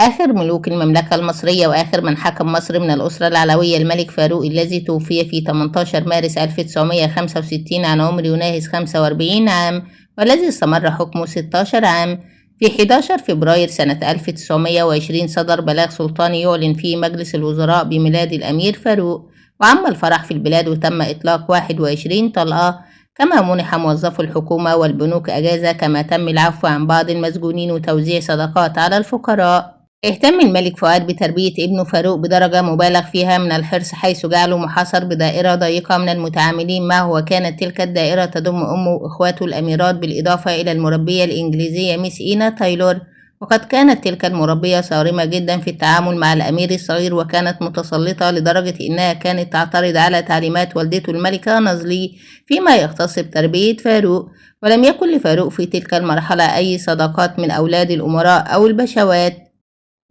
آخر ملوك المملكة المصرية وآخر من حكم مصر من الأسرة العلوية الملك فاروق الذي توفي في 18 مارس 1965 عن عمر يناهز 45 عام، والذي استمر حكمه 16 عام. في 11 فبراير سنة 1920 صدر بلاغ سلطاني يعلن فيه مجلس الوزراء بميلاد الأمير فاروق، وعم الفرح في البلاد وتم إطلاق 21 طلقة. كما منح موظفو الحكومة والبنوك أجازة، كما تم العفو عن بعض المسجونين وتوزيع صدقات على الفقراء. اهتم الملك فؤاد بتربية ابنه فاروق بدرجة مبالغ فيها من الحرص، حيث جعله محاصر بدائرة ضيقة من المتعاملين معه، وكانت تلك الدائرة تضم أمه وإخواته الأميرات بالإضافة إلى المربية الإنجليزية ميس إينا تايلور. وقد كانت تلك المربية صارمة جدا في التعامل مع الأمير الصغير، وكانت متسلطة لدرجة إنها كانت تعترض على تعليمات والدته الملكة نازلي فيما يختص بتربية فاروق. ولم يكن لفاروق في تلك المرحلة أي صداقات من أولاد الأمراء أو البشوات،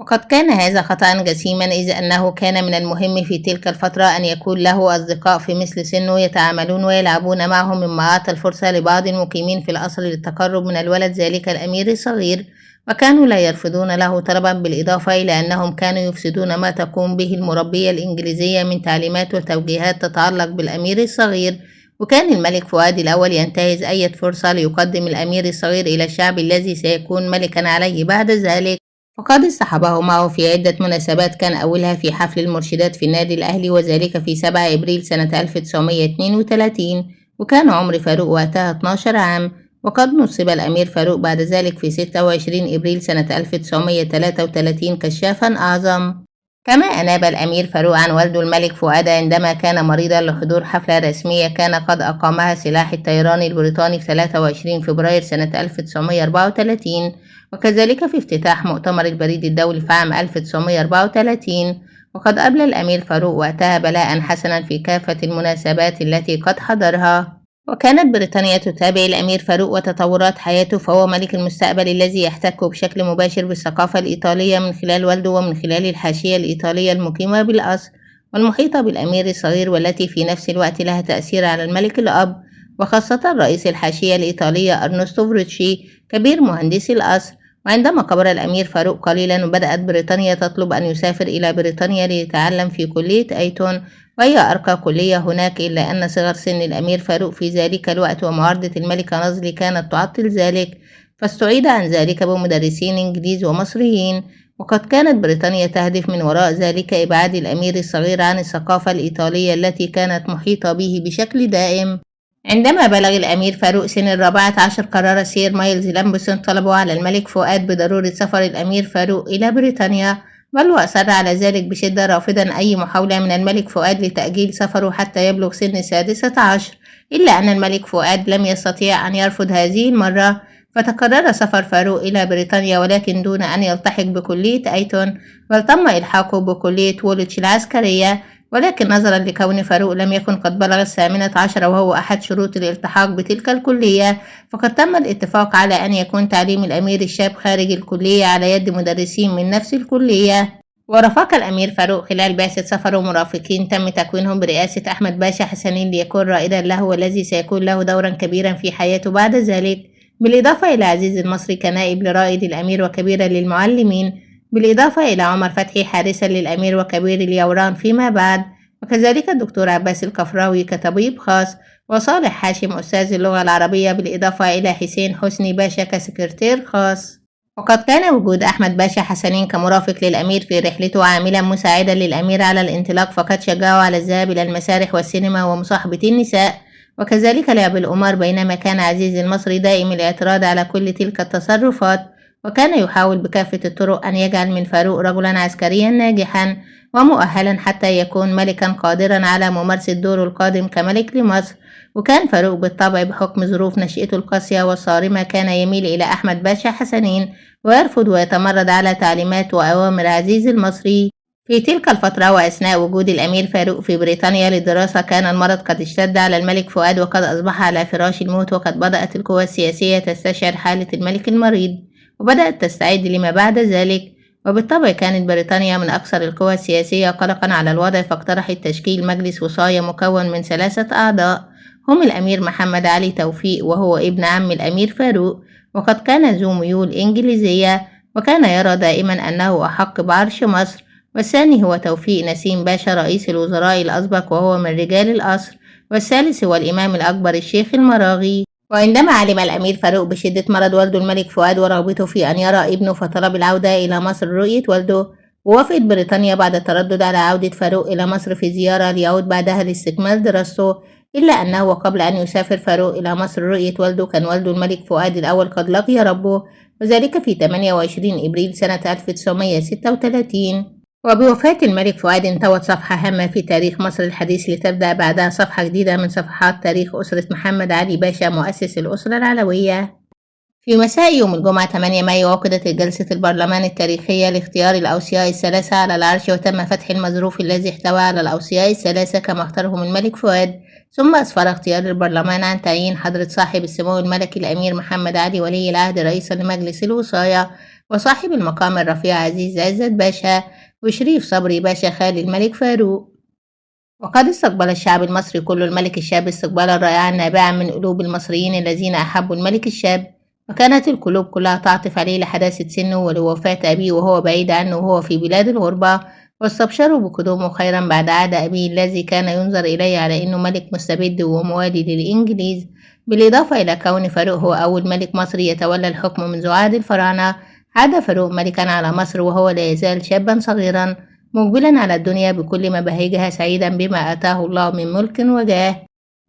وقد كان هذا خطأ جسيما، إذ أنه كان من المهم في تلك الفترة أن يكون له أصدقاء في مثل سنه يتعاملون ويلعبون معهم، مما أعطى الفرصة لبعض المقيمين في القصر للتقرب من الولد ذلك الأمير الصغير، وكانوا لا يرفضون له طلبا، بالإضافة إلى أنهم كانوا يفسدون ما تقوم به المربية الإنجليزية من تعليمات وتوجيهات تتعلق بالأمير الصغير. وكان الملك فؤاد الأول ينتهز أي فرصة ليقدم الأمير الصغير إلى الشعب الذي سيكون ملكا عليه بعد ذلك. وقد اصطحبه معه في عدة مناسبات، كان أولها في حفل المرشدات في النادي الأهلي، وذلك في 7 إبريل سنة 1932، وكان عمر فاروق وقتها 12 عام. وقد نصب الأمير فاروق بعد ذلك في 26 إبريل سنة 1933 كشافا أعظم. كما أناب الأمير فاروق عن والده الملك فؤاد عندما كان مريضا لحضور حفلة رسمية كان قد أقامها سلاح الطيران البريطاني في 23 فبراير سنة 1934، وكذلك في افتتاح مؤتمر البريد الدولي في عام 1934. وقد أبلى الأمير فاروق وقتها بلاء حسنا في كافة المناسبات التي قد حضرها. وكانت بريطانيا تتابع الأمير فاروق وتطورات حياته، فهو ملك المستقبل الذي يحتك بشكل مباشر بالثقافة الإيطالية من خلال والده ومن خلال الحاشية الإيطالية المقيمة بالقصر والمحيطة بالأمير الصغير، والتي في نفس الوقت لها تأثير على الملك الأب، وخاصة رئيس الحاشية الإيطالية أرنستو فروتشي كبير مهندسي القصر. وعندما كبر الأمير فاروق قليلا وبدأت بريطانيا تطلب أن يسافر إلى بريطانيا ليتعلم في كلية أيتون، وهي أرقى كلية هناك، إلا أن صغر سن الأمير فاروق في ذلك الوقت ومعارضة الملكة نازلي كانت تعطل ذلك، فاستعيد عن ذلك بمدرسين إنجليز ومصريين. وقد كانت بريطانيا تهدف من وراء ذلك إبعاد الأمير الصغير عن الثقافة الإيطالية التي كانت محيطة به بشكل دائم. عندما بلغ الأمير فاروق سن 14 قرر سير مايلز لامبسون طلبه على الملك فؤاد بضرورة سفر الأمير فاروق إلى بريطانيا، بل وأصر على ذلك بشدة، رافضا أي محاولة من الملك فؤاد لتأجيل سفره حتى يبلغ سن 16، إلا أن الملك فؤاد لم يستطيع أن يرفض هذه المرة، فتقرر سفر فاروق إلى بريطانيا، ولكن دون أن يلتحق بكلية أيتون، بل تم إلحاقه بكلية وولتش العسكرية. ولكن نظرا لكون فاروق لم يكن قد بلغ 18 وهو أحد شروط الالتحاق بتلك الكلية، فقد تم الاتفاق على أن يكون تعليم الأمير الشاب خارج الكلية على يد مدرسين من نفس الكلية. ورافق الأمير فاروق خلال بعثة سفره مرافقين تم تكوينهم برئاسة أحمد باشا حسنين ليكون رائدا له، والذي سيكون له دورا كبيرا في حياته بعد ذلك، بالإضافة إلى عزيز المصري كنائب لرائد الأمير وكبيرا للمعلمين، بالإضافة إلى عمر فتحي حارسا للأمير وكبير اليوران فيما بعد، وكذلك الدكتور عباس الكفراوي كطبيب خاص، وصالح حاشم أستاذ اللغة العربية، بالإضافة إلى حسين حسني باشا كسكرتير خاص. وقد كان وجود أحمد باشا حسنين كمرافق للأمير في رحلته عاملا مساعدا للأمير على الانطلاق، فقد شجعه على الذهاب إلى المسارح والسينما ومصاحبة النساء، وكذلك لعب القمار، بينما كان عزيز المصري دائم الاعتراض على كل تلك التصرفات، وكان يحاول بكافة الطرق أن يجعل من فاروق رجلا عسكريا ناجحا ومؤهلا حتى يكون ملكا قادرا على ممارسة دوره القادم كملك لمصر. وكان فاروق بالطبع بحكم ظروف نشأته القاسية والصارمة كان يميل إلى أحمد باشا حسنين، ويرفض ويتمرد على تعليمات وأوامر عزيز المصري. في تلك الفترة وأثناء وجود الأمير فاروق في بريطانيا للدراسة، كان المرض قد اشتد على الملك فؤاد، وقد أصبح على فراش الموت، وقد بدأت القوى السياسية تستشعر حالة الملك المريض وبدأت تستعد لما بعد ذلك. وبالطبع كانت بريطانيا من أكثر القوى السياسية قلقا على الوضع، فاقترحت تشكيل مجلس وصاية مكون من 3 أعضاء، هم الأمير محمد علي توفيق وهو ابن عم الأمير فاروق، وقد كان ذو ميول إنجليزية، وكان يرى دائما أنه أحق بعرش مصر. والثاني هو توفيق نسيم باشا رئيس الوزراء الأسبق وهو من رجال الأسر. والثالث هو الإمام الأكبر الشيخ المراغي. وعندما علم الأمير فاروق بشدة مرض والده الملك فؤاد ورغبته في أن يرى ابنه فطلب العودة إلى مصر رؤية والده، ووافقت بريطانيا بعد التردد على عودة فاروق إلى مصر في زيارة ليعود بعدها لاستكمال دراسته. إلا أنه وقبل أن يسافر فاروق إلى مصر رؤية والده كان والده الملك فؤاد الأول قد لقي ربه، وذلك في 28 إبريل سنة 1936. وبوفاة الملك فؤاد انطوت صفحة هامة في تاريخ مصر الحديث لتبدأ بعدها صفحة جديدة من صفحات تاريخ أسرة محمد علي باشا مؤسس الأسرة العلوية. في مساء يوم الجمعة 8 مايو عقدت جلسة البرلمان التاريخية لاختيار الأوصياء الثلاثة على العرش، وتم فتح المظروف الذي احتوى على الأوصياء الثلاثة كما اختارهم الملك فؤاد. ثم أسفر اختيار البرلمان عن تعيين حضرة صاحب السمو الملكي الأمير محمد علي ولي العهد رئيسا لمجلس الوصاية، وصاحب المقام الرفيع عزيز عزت باشا، وشريف صبري باشا خال الملك فاروق. وقد استقبل الشعب المصري كله الملك الشاب استقبالا رائعا نابعا من قلوب المصريين الذين أحبوا الملك الشاب، وكانت القلوب كلها تعطف عليه لحداثة سنه ولوفاة أبيه وهو بعيد عنه وهو في بلاد الغربة، واستبشروا بقدومه خيرا بعد عهد أبيه الذي كان ينظر إليه على أنه ملك مستبد وموالي للإنجليز، بالإضافة إلى كون فاروق هو أول ملك مصري يتولى الحكم منذ عهد الفراعنة. عاد فاروق ملكا على مصر وهو لا يزال شابا صغيرا مقبلا على الدنيا بكل مباهجها سعيدا بما آتاه الله من ملك وجاه.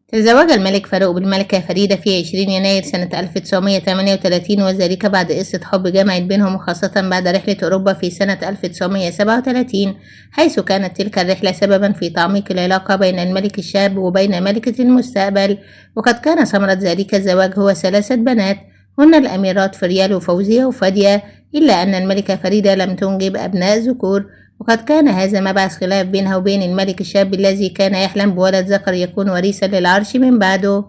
تزوج الملك فاروق بالملكة فريدة في 20 يناير سنة 1938، وذلك بعد قصة حب جمعت بينهم، وخاصة بعد رحلة أوروبا في سنة 1937، حيث كانت تلك الرحلة سببا في تعميق العلاقة بين الملك الشاب وبين ملكة المستقبل. وقد كان ثمرة ذلك الزواج هو 3 بنات هن الأميرات فريال وفوزية وفادية، إلا أن الملكة فريدة لم تنجب أبناء ذكور، وقد كان هذا مبعث خلاف بينها وبين الملك الشاب الذي كان يحلم بولد ذكر يكون وريثا للعرش من بعده.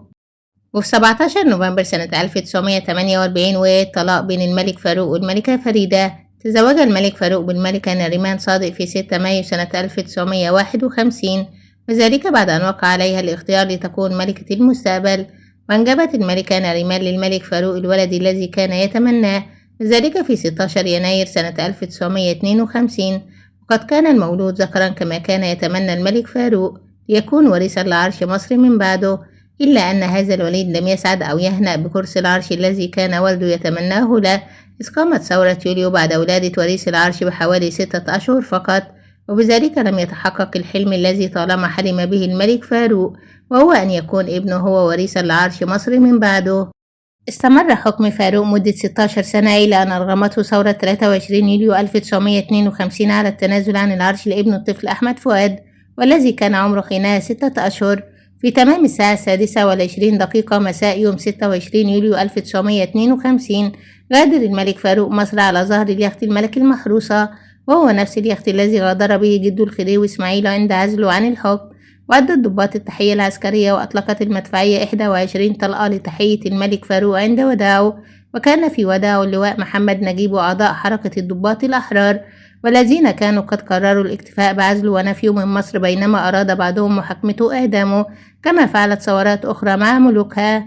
وفي 17 نوفمبر سنة 1948 وقع الطلاق بين الملك فاروق والملكة فريدة. تزوج الملك فاروق بالملكة نريمان صادق في 6 مايو سنة 1951، وذلك بعد أن وقع عليها الاختيار لتكون ملكة المستقبل. وأنجبت الملكة نريمان للملك فاروق الولد الذي كان يتمناه، وذلك في 16 يناير سنة 1952. وقد كان المولود ذكرا كما كان يتمنى الملك فاروق ليكون وريثا لعرش مصر من بعده، إلا أن هذا الوليد لم يسعد أو يهنأ بكرسي العرش الذي كان والده يتمناه له، إذ قامت ثورة يوليو بعد ولادة وريث العرش بحوالي 6 أشهر فقط، وبذلك لم يتحقق الحلم الذي طالما حلم به الملك فاروق، وهو أن يكون ابنه هو وريثا لعرش مصر من بعده. استمر حكم فاروق مدة 16 سنة إلى أن أرغمته ثورة 23 يوليو 1952 على التنازل عن العرش لابنه الطفل أحمد فؤاد، والذي كان عمره حينها 6 أشهر. في تمام الساعة 6:20 مساء يوم 26 يوليو 1952 غادر الملك فاروق مصر على ظهر اليخت الملكي المحروسة، وهو نفس اليخت الذي غادر به جده الخديوي إسماعيل عند عزله عن الحكم. وأدى الضباط التحية العسكرية، وأطلقت المدفعية 21 طلقة لتحية الملك فاروق عند وداعه، وكان في وداعه اللواء محمد نجيب وأعضاء حركة الضباط الأحرار، والذين كانوا قد قرروا الاكتفاء بعزله ونفيه من مصر، بينما أراد بعضهم محاكمته إعدامه كما فعلت ثورات أخرى مع ملوكها.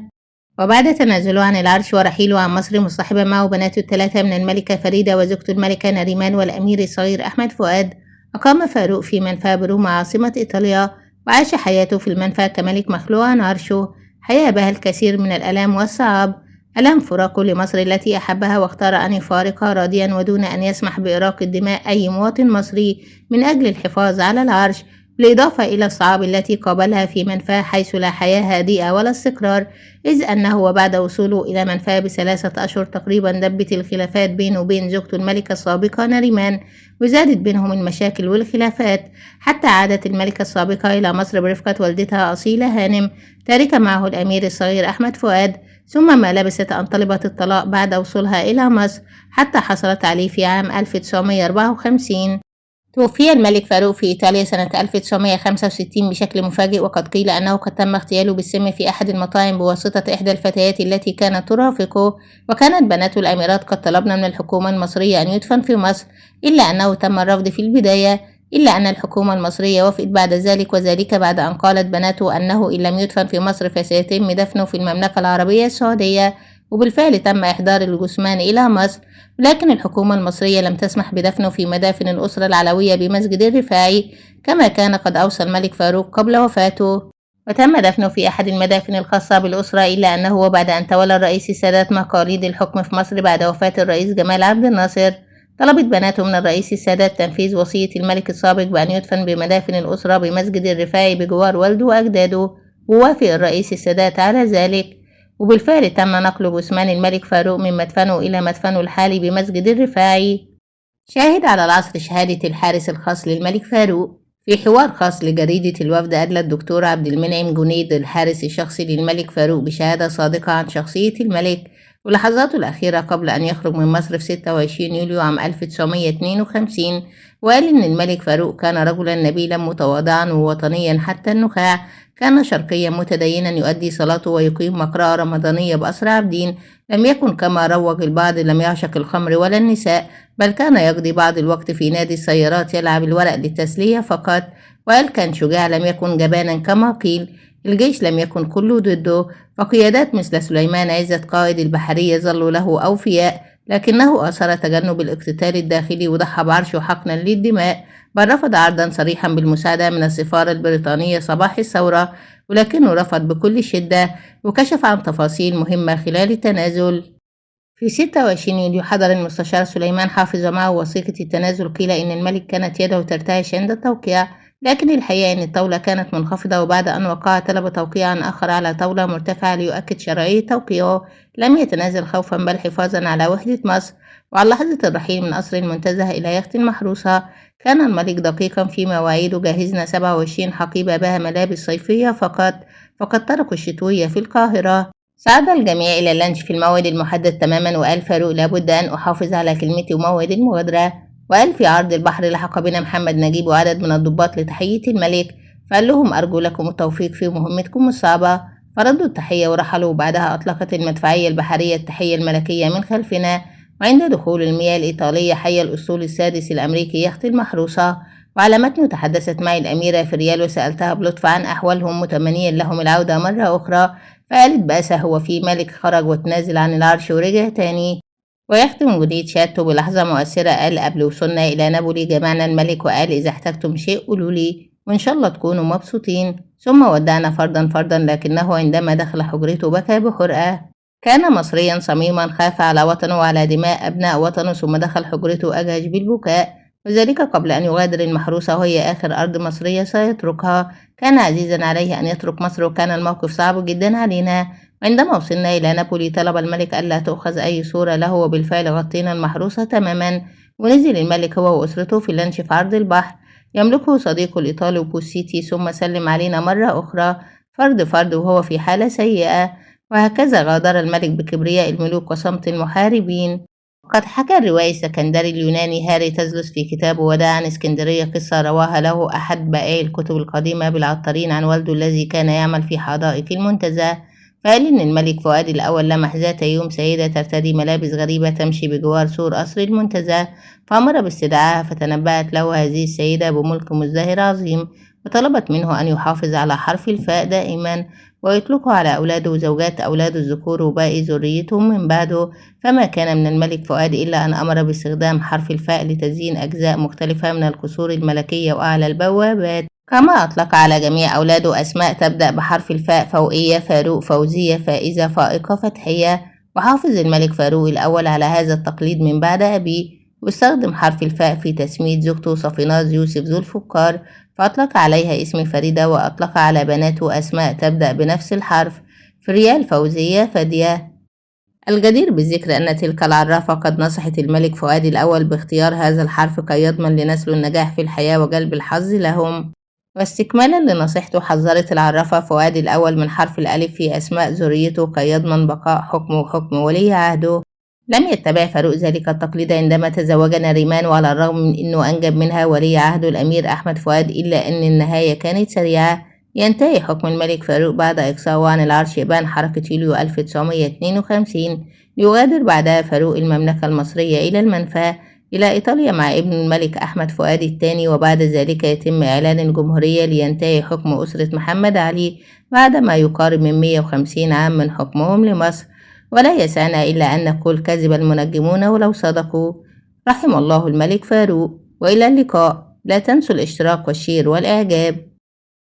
وبعد تنازله عن العرش ورحيله عن مصر مصطحبا معه بناته ال3 من الملكة فريدة وزوجته الملكة نريمان والأمير الصغير أحمد فؤاد، أقام فاروق في منفى بروما عاصمة إيطاليا، وعاش حياته في المنفى كملك مخلوع عن عرشه، حياة بها الكثير من الآلام والصعاب، ألم فراقه لمصر التي أحبها واختار أن يفارقها راضيا ودون أن يسمح بإراقة دماء أي مواطن مصري من أجل الحفاظ على العرش، بالإضافة إلى الصعاب التي قابلها في منفاه حيث لا حياة هادئة ولا استقرار، إذ أنه وبعد وصوله إلى منفاه ب3 أشهر تقريبا دبت الخلافات بينه وبين زوجته الملكة السابقة نريمان، وزادت بينهم المشاكل والخلافات، حتى عادت الملكة السابقة إلى مصر برفقة والدتها أصيلة هانم، تاركة معه الأمير الصغير أحمد فؤاد، ثم ما لبثت أن طلبت الطلاق بعد وصولها إلى مصر، حتى حصلت عليه في عام 1954. توفي الملك فاروق في إيطاليا سنة 1965 بشكل مفاجئ، وقد قيل أنه قد تم اغتياله بالسم في أحد المطاعم بواسطة إحدى الفتيات التي كانت ترافقه، وكانت بناته الأميرات قد طلبن من الحكومة المصرية أن يدفن في مصر، إلا أنه تم الرفض في البداية، إلا أن الحكومة المصرية وافقت بعد ذلك، وذلك بعد أن قالت بناته أنه إن لم يدفن في مصر فسيتم دفنه في المملكة العربية السعودية، وبالفعل تم إحضار الجثمان إلى مصر، لكن الحكومة المصرية لم تسمح بدفنه في مدافن الأسرة العلوية بمسجد الرفاعي كما كان قد أوصى الملك فاروق قبل وفاته، وتم دفنه في أحد المدافن الخاصة بالأسرة، إلا أنه وبعد أن تولى الرئيس السادات مقاليد الحكم في مصر بعد وفاة الرئيس جمال عبد الناصر، طلبت بناته من الرئيس السادات تنفيذ وصية الملك السابق بأن يدفن بمدافن الأسرة بمسجد الرفاعي بجوار والده وأجداده، ووافق الرئيس السادات على ذلك، وبالفعل تم نقل جثمان الملك فاروق من مدفنه إلى مدفنه الحالي بمسجد الرفاعي. شاهد على العصر شهادة الحارس الخاص للملك فاروق. في حوار خاص لجريدة الوفد أدلى الدكتور عبد المنعم جنيد الحارس الشخصي للملك فاروق بشهادة صادقة عن شخصية الملك ولحظاته الأخيرة قبل أن يخرج من مصر في 26 يوليو عام 1952، وقال إن الملك فاروق كان رجلا نبيلا متواضعا ووطنيا حتى النخاع، كان شرقيا متدينا يؤدي صلاته ويقيم مقرأة رمضانية بأسرع الدين، لم يكن كما روج البعض لم يعشق الخمر ولا النساء، بل كان يقضي بعض الوقت في نادي السيارات يلعب الورق للتسلية فقط، وقال كان شجاع لم يكن جبانا كما قيل، الجيش لم يكن كله ضده، فقيادات مثل سليمان عزت قائد البحرية ظلوا له أوفياء، لكنه أصر تجنب الاقتتال الداخلي وضحى بعرشه حقنا للدماء، بل رفض عرضا صريحا بالمساعدة من السفارة البريطانية صباح الثورة، ولكنه رفض بكل شدة، وكشف عن تفاصيل مهمة خلال التنازل. في 26 يوليو حضر المستشار سليمان حافظ معه وثيقة التنازل، قيل إن الملك كانت يده ترتعش عند التوقيع، لكن الحقيقة إن الطاولة كانت منخفضة، وبعد أن وقع طلب توقيعا آخر على طاولة مرتفعة ليؤكد شرعية توقيعه، لم يتنازل خوفا بل حفاظا على وحدة مصر. وعلى لحظة الرحيل من قصر المنتزه إلى يخت المحروسة كان الملك دقيقا في مواعيده، جهزنا 27 حقيبة بها ملابس صيفية فقط، فقد تركوا الشتوية في القاهرة. صعد الجميع إلى اللانش في الموعد المحدد تماما، وقال فاروق لابد أن أحافظ على كلمتي وموعد المغادرة، وقال في عرض البحر لحق بنا محمد نجيب وعدد من الضباط لتحية الملك، فقال لهم أرجو لكم التوفيق في مهمتكم الصعبة، فردوا التحية ورحلوا، وبعدها أطلقت المدفعية البحرية التحية الملكية من خلفنا، وعند دخول المياه الإيطالية حي الأسطول السادس الأمريكي يخت المحروسة، وعلى متنه تحدثت معي الأميرة فريال وسألتها بلطف عن أحوالهم متمنيا لهم العودة مرة أخرى، فقالت بأسه هو في ملك خرج وتنازل عن العرش ورجع تاني. ويختم جديد شهادته بلحظة مؤثرة، قال قبل وصلنا إلى نابولي جمعنا الملك وقال إذا احتجتم شيء قولوا لي وإن شاء الله تكونوا مبسوطين، ثم ودعنا فردا فردا، لكنه عندما دخل حجرته بكى بحرقة. كان مصريا صميما خاف على وطنه وعلى دماء أبناء وطنه، ثم دخل حجرته أجهج بالبكاء، وذلك قبل أن يغادر المحروسة وهي آخر أرض مصرية سيتركها. كان عزيزا عليه أن يترك مصر، وكان الموقف صعب جدا علينا. عندما وصلنا إلى نابولي طلب الملك ألا تؤخذ أي صورة له، وبالفعل غطينا المحروسة تماما، ونزل الملك هو وأسرته في اللانش في عرض البحر يملكه صديقه الإيطالي بوسيتي، ثم سلم علينا مرة أخرى فرد فرد وهو في حالة سيئة. وهكذا غادر الملك بكبرياء الملوك وصمت المحاربين. قد حكى الروائي السكندري اليوناني هاري تزلس في كتابه وداع عن اسكندرية قصة رواها له أحد بائعي الكتب القديمة بالعطارين عن والده الذي كان يعمل في حدائق المنتزه، فقال إن الملك فؤاد الأول لمح ذات يوم سيدة ترتدي ملابس غريبة تمشي بجوار سور قصر المنتزه، فأمر باستدعائها، فتنبأت له هذه السيدة بملك مزدهر عظيم، وطلبت منه أن يحافظ على حرف الفاء دائما ويطلقه على أولاده وزوجات أولاده الذكور وباقي ذريتهم من بعده، فما كان من الملك فؤاد إلا أن أمر باستخدام حرف الفاء لتزيين أجزاء مختلفة من القصور الملكية وأعلى البوابات، كما أطلق على جميع أولاده أسماء تبدأ بحرف الفاء: فوقية، فاروق، فوزية، فائزة، فائقة، فتحية. وحافظ الملك فاروق الأول على هذا التقليد من بعد أبيه، واستخدم حرف الفاء في تسمية زوجته صفيناز يوسف ذو الفقار، فأطلق عليها اسم فريدة، وأطلق على بناته أسماء تبدأ بنفس الحرف: فريال، فوزية، فدية. الجدير بالذكر أن تلك العرافة قد نصحت الملك فؤاد الأول باختيار هذا الحرف كي يضمن لنسله النجاح في الحياة وجلب الحظ لهم. واستكمالا لنصيحته حذرت العرافة فؤاد الأول من حرف الألف في أسماء ذريته كي يضمن بقاء حكمه وحكم ولي عهده. لم يتبع فاروق ذلك التقليد عندما تزوج نريمان، وعلى الرغم من أنه أنجب منها ولي عهده الأمير أحمد فؤاد، إلا أن النهاية كانت سريعة. ينتهي حكم الملك فاروق بعد إقصائه عن العرش إبان حركة يوليو 1952، ليغادر بعدها فاروق المملكة المصرية إلى المنفى إلى إيطاليا مع ابن الملك أحمد فؤاد الثاني، وبعد ذلك يتم إعلان الجمهورية لينتهي حكم أسرة محمد علي بعد ما يقارب من 150 عام من حكمهم لمصر. ولا يسعنا إلا أن نقول كذب المنجمون ولو صدقوا. رحم الله الملك فاروق، وإلى اللقاء. لا تنسوا الاشتراك والشير والإعجاب.